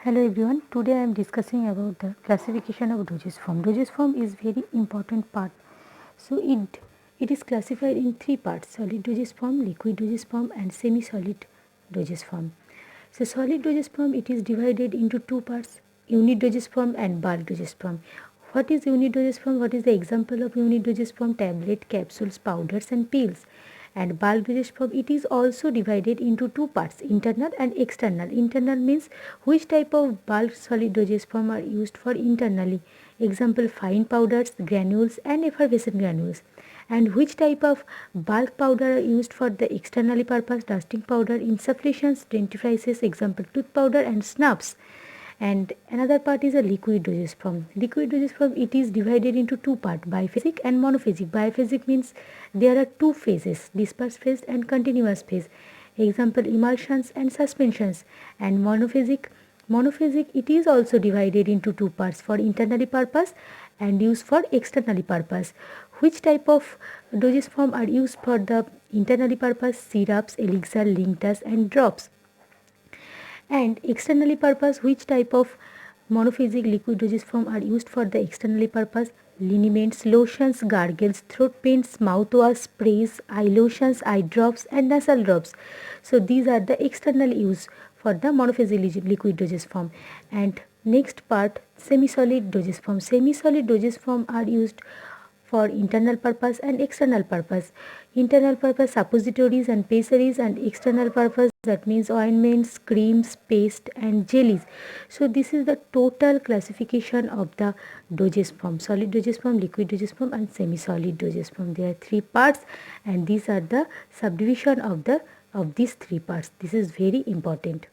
Hello everyone, today I am discussing about the classification of dosage form. Dosage form is very important part. So it is classified in three parts: solid dosage form, liquid dosage form and semi-solid dosage form. So solid dosage form, it is divided into two parts: unit dosage form and bulk dosage form. What is unit dosage form? What is the example of unit dosage form? Tablet, capsules, powders and pills. And bulk dosage form, it is also divided into two parts: internal and external. Internal means which type of bulk solid dosage form are used for internally. Example, fine powders, granules and effervescent granules. And which type of bulk powder are used for the externally purpose: dusting powder, insufflations, dentifrices, example tooth powder and snuffs. And another part is a liquid dosage form. Liquid dosage form, it is divided into two parts: biphasic and monophasic. Biphasic means there are two phases: dispersed phase and continuous phase. Example, emulsions and suspensions. And monophasic, it is also divided into two parts: for internally purpose and used for externally purpose. Which type of dosage form are used for the internally purpose? Syrups, elixir, linctus and drops. And externally purpose, which type of monophasic liquid dosage form are used for the externally purpose? Liniments, lotions, gargles, throat paints, mouthwash, sprays, eye lotions, eye drops and nasal drops. So these are the external use for the monophasic liquid dosage form. And next part, semi-solid dosage form. Semi-solid dosage form are used for internal purpose and external purpose. Internal purpose, suppositories and pessaries, and external purpose, that means ointments, creams, paste and jellies. So this is the total classification of the dosage form: solid dosage form, liquid dosage form and semi-solid dosage form. There are three parts and these are the subdivision of these three parts. This is very important.